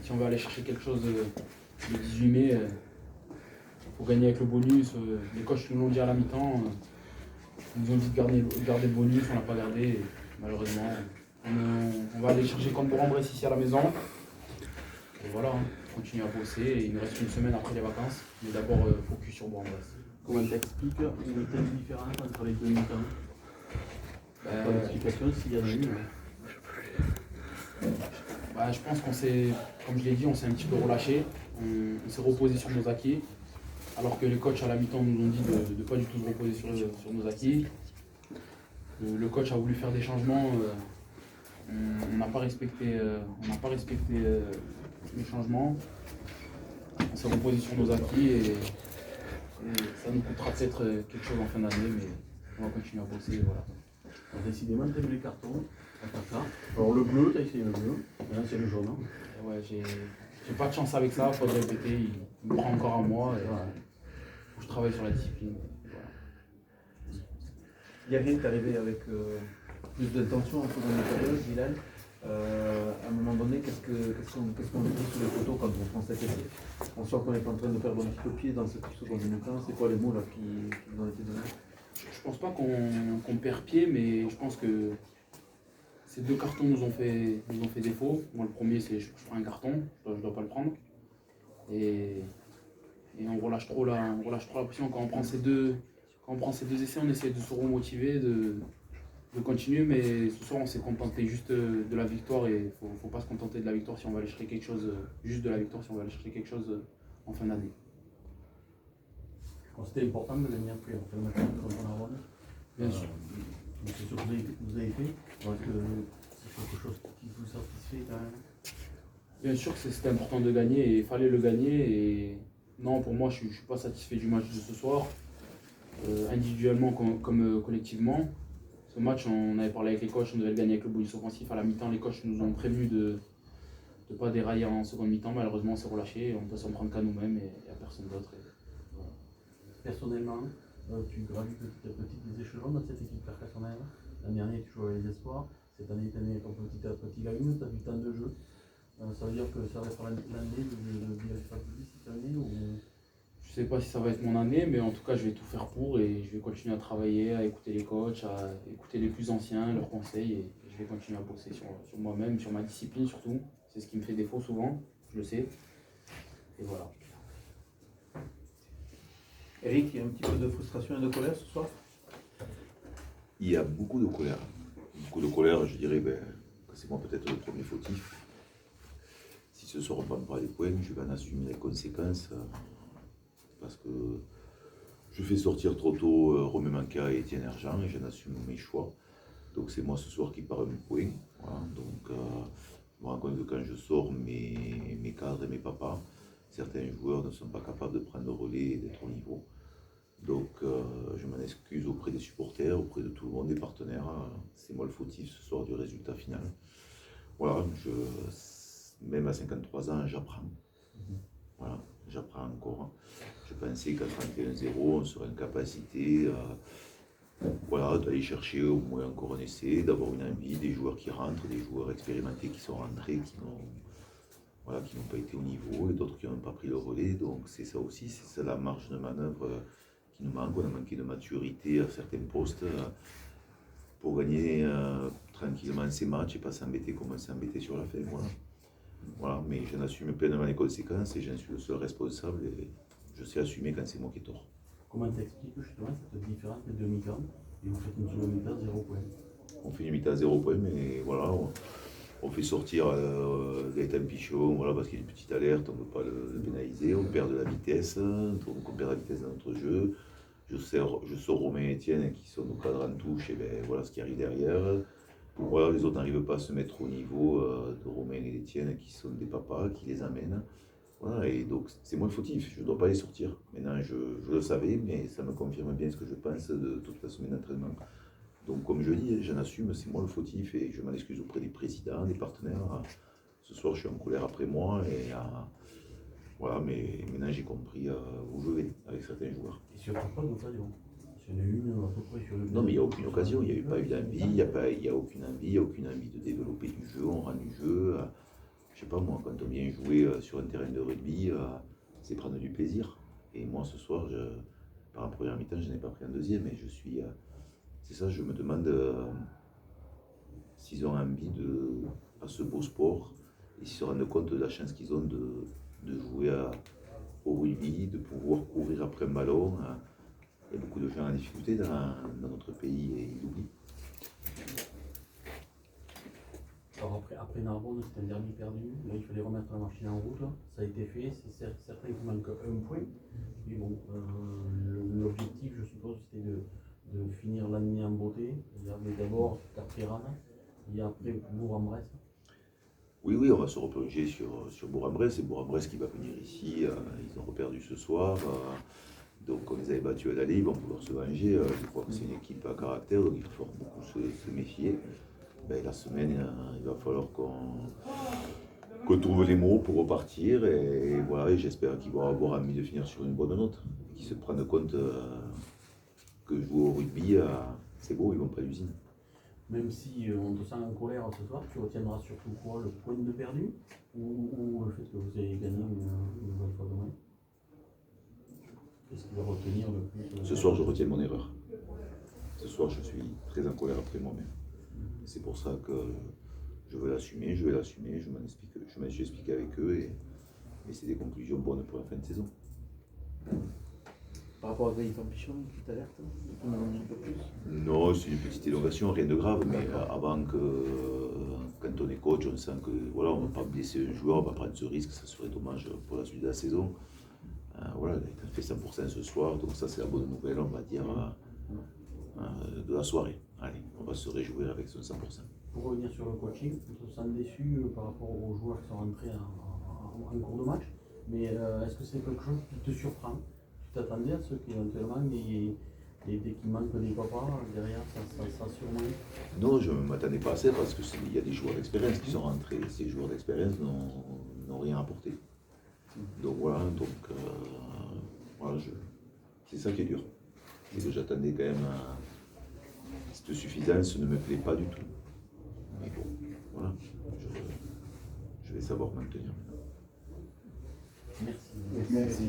si on veut aller chercher quelque chose le 18 mai, il faut gagner avec le bonus. Les coachs nous l'ont dit à la mi-temps. Ils nous ont dit de garder le bonus, on l'a pas gardé. Et malheureusement, on va aller chercher contre Bourg-en-Bresse ici à la maison. Et voilà, on continue à bosser. Et il nous reste une semaine après les vacances. Mais d'abord, focus sur Bourg-en-Bresse. Comment t'expliques une telle différence entre les deux mi-temps? Pas d'explication s'il y en a une. Je pense qu'on s'est, comme je l'ai dit, on s'est un petit peu relâché. On s'est reposé sur nos acquis. Alors que les coachs à la mi-temps nous ont dit de ne pas du tout se reposer sur nos acquis. Le coach a voulu faire des changements. On n'a pas respecté, les changements. On s'est reposé sur nos acquis et ça nous coûtera peut-être quelque chose en fin d'année, mais on va continuer à bosser. Voilà. Alors, décidément, tu aimes les cartons. Alors le bleu, tu as essayé le bleu. Maintenant c'est le jaune. Hein. Ouais, j'ai pas de chance avec ça, il faudrait répéter. Il me prend encore à moi. Et voilà. Faut que je travaille sur la discipline. Voilà. Il y a rien qui est arrivé avec plus d'intention en seconde période, Dylan. À un moment donné, qu'est-ce qu'on dit sur les photos quand on prend cet essai? On sent qu'on est en train de perdre un petit peu pied dans cette seconde mi-temps. C'est quoi les mots là qui nous ont été donnés? Je pense pas qu'on perd pied, mais je pense que ces deux cartons nous ont fait défaut. Moi, le premier, c'est je prends un carton, je dois pas le prendre. Et on relâche trop la pression. Quand on prend ces deux essais, on essaie de se remotiver, de continuer. Mais ce soir, on s'est contenté juste de la victoire. Et faut pas se contenter de la victoire si on va aller chercher quelque chose, juste de la victoire si on va aller chercher quelque chose en fin d'année. Bon, c'était important de venir plus en fait, quand on a rendu. Bien sûr. C'est ce que vous avez fait. Donc, c'est quelque chose qui vous satisfait quand même. Bien sûr que c'était important de gagner et il fallait le gagner. Et non, pour moi, je ne suis pas satisfait du match de ce soir, individuellement comme collectivement. Ce match, on avait parlé avec les coachs, on devait le gagner avec le bonus offensif. À la mi-temps, les coachs nous ont prévenus de ne pas dérailler en seconde mi-temps. Malheureusement, on s'est relâché. On peut s'en prendre qu'à nous-mêmes et il n'y a personne d'autre. Voilà. Personnellement, tu gravis petit à petit des échelons dans cette équipe personnelle. L'année dernière, tu jouais les espoirs. Cette année, tu es petit à petit la une, tu as du temps de jeu. Ça veut dire que ça va être l'année de bien faire plus cette année ou... Je ne sais pas si ça va être mon année, mais en tout cas, je vais tout faire pour et je vais continuer à travailler, à écouter les coachs, à écouter les plus anciens, leurs conseils et je vais continuer à bosser sur moi-même, sur ma discipline surtout. C'est ce qui me fait défaut souvent, je le sais. Et voilà. Eric, il y a un petit peu de frustration et de colère ce soir? Il y a beaucoup de colère. Beaucoup de colère, je dirais que c'est moi peut-être le premier fautif. Si ce soir on ne prend pas les points, je vais en assumer les conséquences. Parce que je fais sortir trop tôt Romain Manca et Étienne Argent et j'en assume mes choix. Donc c'est moi ce soir qui pars mes points. Voilà. Donc je me rends compte que quand je sors mes cadres et mes papas, certains joueurs ne sont pas capables de prendre le relais et d'être au niveau. Donc je m'en excuse auprès des supporters, auprès de tout le monde, des partenaires. C'est moi le fautif ce soir du résultat final. Voilà, même à 53 ans, j'apprends. Voilà, j'apprends encore. Je pensais qu'à 31-0, on serait en capacité d'aller chercher au moins encore un essai, d'avoir une envie, des joueurs qui rentrent, des joueurs expérimentés qui sont rentrés, qui n'ont pas été au niveau, et d'autres qui n'ont pas pris le relais. Donc c'est ça aussi, c'est ça la marge de manœuvre qui nous manque. On a manqué de maturité à certains postes pour gagner tranquillement ces matchs et pas s'embêter comme on s'est embêté sur la fin. Voilà, mais j'en assume pleinement les conséquences et j'en suis le seul responsable et je sais assumer quand c'est moi qui ai tort. Comment t'expliques justement cette différence des deux mi-temps et vous faites une seconde mi-temps 0 points? On fait une mi-temps 0 points, mais voilà, on fait sortir Gaëtan Pichon, voilà, parce qu'il y a une petite alerte, on ne peut pas le pénaliser, on perd de la vitesse, donc on perd la vitesse dans notre jeu. Je sors Romain et Étienne qui sont nos cadres en touche, et ben voilà ce qui arrive derrière. Voilà, les autres n'arrivent pas à se mettre au niveau de Romain et d'Étienne qui sont des papas, qui les amènent. Voilà, et donc c'est moi le fautif, je ne dois pas les sortir. Maintenant je le savais, mais ça me confirme bien ce que je pense de toute la semaine d'entraînement. Donc comme je dis, j'en assume, c'est moi le fautif et je m'en excuse auprès des présidents, des partenaires. Ce soir je suis en colère après moi et voilà, mais maintenant j'ai compris où je vais avec certains joueurs. Et sur pas d'occasion. Il y en a une à peu près sur le... Non, mais il n'y a aucune occasion, il n'y a pas eu d'envie, il n'y a aucune envie de développer du jeu, on rend du jeu. je sais pas moi, quand on vient jouer sur un terrain de rugby, c'est prendre du plaisir. Et moi, ce soir, par un première mi-temps, je n'ai pas pris un deuxième, et c'est ça, je me demande s'ils ont envie à ce beau sport, et s'ils se rendent compte de la chance qu'ils ont de jouer au rugby, de pouvoir courir après un ballon. Il y a beaucoup de gens en difficulté dans notre pays et ils l'oublient. Alors après Narbonne, c'était un derby perdu. Là, il fallait remettre la machine en route. Là. Ça a été fait. C'est certain qu'il manque un point. Mais bon, l'objectif, je suppose, c'était de finir l'année en beauté. Il y avait d'abord Carpérane, il y a après Bourg-en-Bresse. Oui, on va se replonger sur Bourg-en-Bresse. C'est Bourg-en-Bresse qui va venir ici. Ils ont reperdu ce soir. Donc on les avait battus à l'aller, ils vont pouvoir se venger. Je crois que c'est une équipe à caractère, donc il va falloir beaucoup se méfier. La semaine, il va falloir qu'on trouve les mots pour repartir. Et voilà, et j'espère qu'ils vont avoir envie de finir sur une bonne note. Qu'ils se prennent compte que jouer au rugby, c'est beau, ils vont pas à l'usine. Même si on te sent en colère ce soir, tu retiendras surtout quoi? Le point de perdu ou le fait que vous ayez gagné une nouvelle fois demain? Qu'est-ce qui va retenir le plus? Ce soir, je retiens mon erreur. Ce soir, je suis très en colère après moi-même. C'est pour ça que je vais l'assumer, je m'en suis expliqué avec eux et c'est des conclusions bonnes pour la fin de saison. Par rapport à Gaëtan Pichon, qui t'alerte un peu plus? Non, c'est une petite élongation, rien de grave, mais avant quand on est coach, on sent que voilà, on ne va pas blesser un joueur, on va prendre ce risque, ça serait dommage pour la suite de la saison. Voilà, il a fait 100% ce soir, donc ça c'est la bonne nouvelle, on va dire, de la soirée. Allez, on va se réjouir avec ce 100%. Pour revenir sur le coaching, on se sent déçu par rapport aux joueurs qui sont rentrés en cours de match, mais est-ce que c'est quelque chose qui te surprend? Tu t'attendais à ce qu'éventuellement, dès qu'il manque des papas, derrière ça surmonte? Non, je ne m'attendais pas à ça parce qu'il y a des joueurs d'expérience qui sont rentrés. Ces joueurs d'expérience n'ont rien apporté. Donc voilà, c'est ça qui est dur. C'est que j'attendais quand même cette suffisance ne me plaît pas du tout. Mais bon, voilà, je vais savoir maintenir. Merci. Merci.